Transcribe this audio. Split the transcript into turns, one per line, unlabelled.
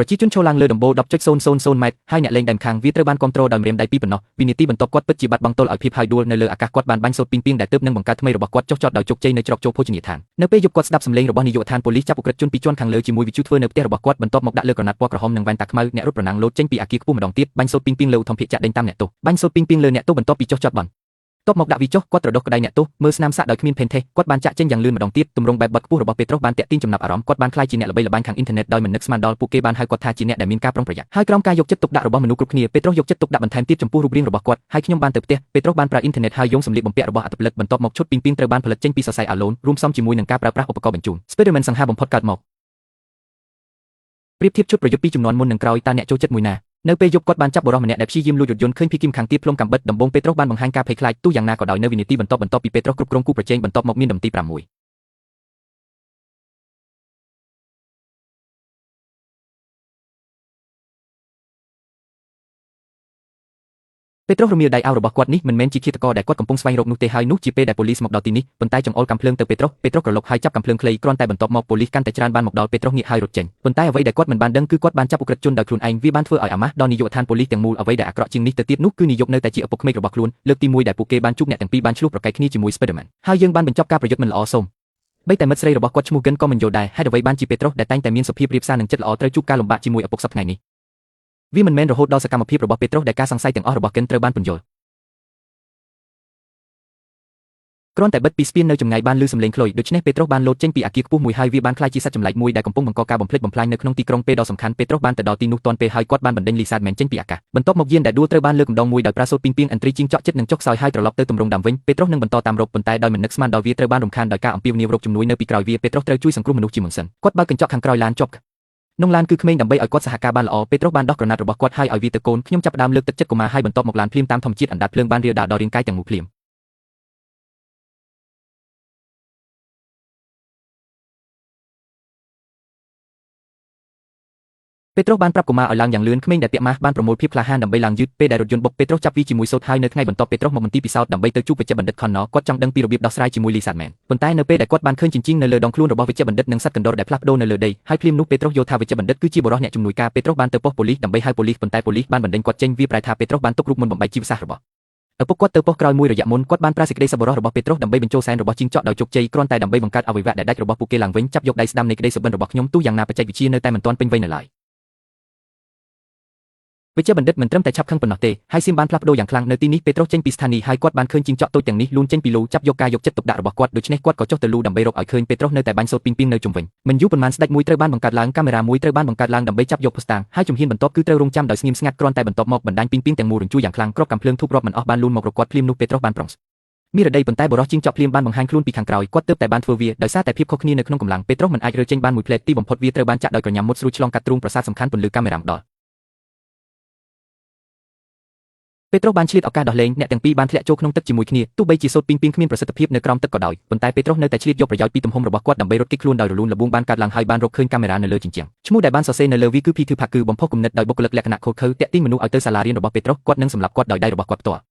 ប្រជាជនឈរឡើងលើដំបូល 10.000 ម៉ែត្រហើយអ្នកលេងដែលម្ខាងវាត្រូវបានគ្រប់គ្រងដោយម្រាមដៃពីរប៉ុណ្ណោះវិនាទីបន្ទាប់គាត់ពិតជាបាត់បង់ទល់ឲ្យភាពហើយដួលនៅលើអាកាសគាត់បានបាញ់សូត្រពីងពីងដែលទើបនឹងបង្កើតថ្មីរបស់គាត់ចុះចតដោយជោគជ័យនៅច្រកចូលភោជនីយដ្ឋាននៅពេលយប់គាត់ស្ដាប់សំឡេងរបស់នាយកដ្ឋានប៉ូលីសចាប់ឧក្រិដ្ឋជនពីជាន់ខាងលើជាមួយវិទ្យុធ្វើនៅផ្ទះរបស់គាត់បន្ទាប់មកដាក់លើក្រណាត់ពណ៌ក្រហមនិងវ៉ែនតាខ្មៅអ្នករត់ប្រណាំងលោតចេញពីអគារខ្ពស់ម្ដងទៀតបាញ់សូត្រពីងពីងលើឧទ្ធម្ភាគចាក់ដេញតាមអ្នកទោសបាញ់សូត្រពីងពីងលើអ្នកទោសបន្ទាប់ពីចុះចតបន់តបមកដាក់វាចុះគាត់ត្រដុសក្តីអ្នកទោសមើលស្នាមសាក់ដោយគ្មានភេនថេគាត់បានចាក់ចេញយ៉ាងលឿនម្ដងទៀតទម្រង់បែបបត់ខ្ពស់របស់ពេត្រុសបានទាក់ទាញចំណាប់អារម្មណ៍គាត់បានក្លាយជាអ្នកល្បីល្បាញខាងអ៊ីនធឺណិតដោយមិននឹកស្មានដល់ពួកគេបានហៅគាត់ថាជាអ្នកដែលមានការប្រុងប្រយ័ត្នហើយក្រោមការយកចិត្តទុកដាក់របស់មនុស្សគ្រប់គ្នាពេត្រុសយកចិត្តទុកដាក់បន្ថែមទៀតចំពោះរូបរាងរបស់គាត់ហើយខ្ញុំបានទៅផ្ទះពេត្រុសបានប្រើអ៊ីនធឺណិតហើយយកសម្លៀកបំពាក់របស់អត្តពលិកបន្ទាប់មកឈុតពីងពីងត្រូវបានផលិតចេញពីសរសៃអាឡូនរួមផ្សំជាមួយនឹងការប្រើប្រាស់ឧបករណ៍បញ្ជូន Spiderman សង្ហាបំផុតកើតមកប្រៀបធៀបឈុតប្រយុទ្ធពីជំនាន់មុននឹងក្រោយតើអ្នកចូលចិត្តមួយណានៅពេលយប់គាត់បានចាប់បុរសម្នាក់ដែលព្យាយាមលួចរថយន្តឃើញភីគីមខាងទៀតផ្លុំកាំបិតដំបងពេត្រុសបានបង្ហាញការភ័យខ្លាចទូយ៉ាងណាក៏ដោយនៅវិនាទីបន្ទាប់ពីពេត្រុសគ្រប់គ្រងគូប្រជែងបន្ទាប់មកមានដំទី6ពេត្រុសរមៀលដៃអាវរបស់គាត់នេះមិនមែនជាឃាតករដែលគាត់កំពុងស្វែងរកនោះទេហើយនោះជាពេលដែលប៉ូលីសមកដល់ទីនេះប៉ុន្តែចង្អុលកាំភ្លើងទៅពេត្រុសក្រឡុកហើយចាប់កាំភ្លើងខ្លីគ្រាន់តែបន្ទាប់មកប៉ូលីសកាន់តែច្រើនបានមកដល់ពេត្រុសងាកហើយរត់ចេញប៉ុន្តែអ្វីដែលគាត់មិនបានដឹងគឺគាត់បានចាប់ឧក្រិដ្ឋជនដោយខ្លួនឯងវាបានធ្វើឲ្យអាម៉ាស់ដល់នាយកដ្ឋានប៉ូលីសទាំងមូលអ្វីដែលអាក្រក់ជាងនេះទៅទៀតនោះគឺនាយកនៅតែជាឪពុកក្មេករបស់ខ្លួនលើកទី1ដែលពួកគេបានជួបអ្នកទាំងពីរបានឆ្លោះប្រកែកគ្នាជាមួយ Spiderman ហើយយើងបានបញ្ចប់ការប្រយុទ្ធមិនល្អសូមបីតែមិត្តស្រីរបស់គាត់ឈ្មោះ Gun ក៏មិនយល់ដែរហេតុអ្វីបានជាពេត្រុសដែលតែងតែមានសុភាពរាបសារនិងចិត្តល្អត្រូវជួបការលំបាកជាមួយឪពុកសប្តាហ៍ថ្ងៃនេះវាមិនមែនរហូតដល់សកម្មភាពរបស់ពេត្រុសដែលការសង្ស័យទាំងអស់របស់ Gun ត្រូវបានពន្យល់គ្រាន់តែបិទពីស្ពាននៅចម្ងាយបានឮសំឡេងខ្លុយដូច្នេះពេត្រុសបានលោតចេញពីអគារខ្ពស់មួយហើយវាបានក្លាយជាសត្វចម្លែកមួយដែលកំពុងបង្កការបំផ្លិចបំផ្លាញនៅក្នុងទីក្រុងពេលដ៏សំខាន់ពេត្រុសបានទៅដល់ទីនោះទាន់ពេលហើយគាត់បានបណ្ដេញលីសាតមែនចេញពីអាកាសបន្ទាប់មកយានដែលដួលត្រូវបានលើកម្ដងមួយដោយប្រើសូត្រពីងពីងអន្ត្រីជីងចក់ចិត្តនិងចុកខ្សោយហើយត្រឡប់ទៅទម្រង់ដើមវិញពេត្រុសនឹងបន្តតាមរកប៉ុន្តែដោយមិននឹកស្មានដល់វាត្រូវបានរំខានដោយការអំពាវនាវរកជំនួយនៅពីក្រោយវាពេត្រុសត្រូវជួយសង្គ្រោះមនុស្សជាមុនសិនគាត់បើកកញ្ចក់ខាងក្រោយឡានជាប់ក្នុងឡានគឺក្មេងដើម្បីឲ្យគាត់សហការបានល្អពេត្រុសបានដោះក្រណាត់របស់គាត់ហើយឲ្យវាទៅកូនខ្ញុំចាប់ផ្ដើមលើកទឹកចិត្តកុមារហើយបន្ទាប់មកឡានភ្លាមតាមធម្មជាតិអណ្ដាតភ្លើងបានរាលដាលដល់រាងកាយទាំងមូលភ្លាមពេត្រុសបានប្រាប់កុមារឲ្យឡើងយ៉ាងលឿនក្មេងដែលពាក់ម៉ាស់បានប្រមូលភាពក្លាហានដើម្បីឡើងយឺតពេលដែលរថយន្តបុកពេត្រុសចាប់វាជាមួយសូត្រហើយនៅថ្ងៃបន្ទាប់ពេត្រុសមកមន្ទីរពិសោធន៍ដើម្បីទៅជួបវេជ្ជបណ្ឌិត Connor គាត់ចង់ដឹងពីរបៀបដោះស្រាយជាមួយលីសាតមែនប៉ុន្តែនៅពេលដែលគាត់បានឃើញចិញ្ចៀងនៅលើដងខ្លួនរបស់វេជ្ជបណ្ឌិតនិងសត្វកណ្ដុរដែលផ្លាស់ប្ដូរនៅលើដីហើយភ្លាមនោះពេត្រុសយល់ថាវេជ្ជបណ្ឌិតគឺជាបុរសអ្នកជំនួយការពេត្រុសបានទៅប៉ុស្តិ៍ប៉ូលីសដើម្បីហៅប៉ូលីសប៉ុន្តែប៉ូលីសបានបណ្ដេញគាត់ចេញវាប្រែថាពេត្រុសបានទុករូបមុនបំបីជីវសាស្ត្ររបស់ឪពុកគាត់ទៅប៉ុស្តិ៍ក្រោយមួយរយៈមុនគាត់បានប្រើសេចក្តីសប្បុរសរបស់ពេត្រុសដើម្បីបញ្ចូលសែនរបស់ជីងចក់ដោយជោគជ័យគ្រាន់តែដើម្បីបង្កើតអវយវៈដែលដាច់របស់ពួកគេឡើងវិញចាប់យកដៃស្ដាំនៃក្តីសុបិនរបស់ខ្ញុំទូយ៉ាងណាបច្ចេកវិទ្យានៅតែមិនទាន់ពេញវ័យនៅឡើយវេជ្ជបណ្ឌិតមិនត្រឹមតែឆាប់ខឹងប៉ុណ្ណោះទេហើយស៊ីមបានផ្លាស់ប្ដូរយ៉ាងខ្លាំងនៅទីនេះពេត្រុសចេញពីស្ថានីយ៍ហើយគាត់បានឃើញជីងចក់តូចទាំងនេះលូនចេញពីលូចាប់យកការយកចិត្តទុកដាក់របស់គាត់ដូច្នេះគាត់ក៏ចុះទៅលូដើម្បីរកឲ្យឃើញពេត្រុសនៅតែបាញ់សូត្រពីងពីងនៅជុំវិញមិនយូរប៉ុន្មានស្ដេចមួយត្រូវបានបង្កើតឡើងកាមេរ៉ាមួយត្រូវបានបង្កើតឡើងដើម្បីចាប់យកភស្តុតាងហើយជំហានបន្ទាប់គឺត្រូវរងចាំដោយស្ងៀមស្ងាត់គ្រាន់តែបន្ទាប់មកបណ្ដាញពីងពីងទាំងមូលរញ្ជួយយ៉ាងខ្លាំងគ្រាប់កាំភ្លើងធូបរាប់មិនអស់បានលូនមករកគាត់ភ្លាមនោះពេត្រុសបានប្រុងមានរដីប៉ុន្តែបុរសជីងចក់ភ្លាមបានបង្ហាញខ្លួនពីខាងក្រោយគាត់ទើបតែបានធ្វើវាដោយសារតែភាពខុសគ្នានៅក្នុងកម្លាំងពេត្រុសមិនអាចរើចេញបានមួយផ្លែតទីបំផុតវាត្រូវបានចាក់ដោយក្រញាំមុតស្រួចឆ្លងកាត់ទ្រូងប្រាសាទសំខាន់ពន្លឺកាមេរ៉ាម្ដងពេត្រុសបានឆ្លៀតឱកាសដោះលែងអ្នកទាំងពីរបានធ្លាក់ចូលក្នុងទឹកជាមួយគ្នាទោះបីជាសូត្រពីងពីងគ្មានប្រសិទ្ធភាពនៅក្រោមទឹកក៏ដោយប៉ុន្តែពេត្រុសនៅតែឆ្លៀតយកប្រយោជន៍ពីទំហំរបស់គាត់ដើម្បីរត់គេចខ្លួនដោយរលូនល្បួងបានកើតឡើងហើយបានរកឃើញកាមេរ៉ានៅលើជញ្ជាំងឈ្មោះដែលបានសរសេរនៅលើវាគឺ Peter Parker បំផុសគំនិតដោយបុគ្គលិកលក្ខណៈខូចខើតាក់ទាញមនុស្សឲ្យទៅសាលារៀនរបស់ពេត្រុសគាត់នឹងសម្លាប់គាត់ដោយដៃរបស់គាត់ផ្ទាល់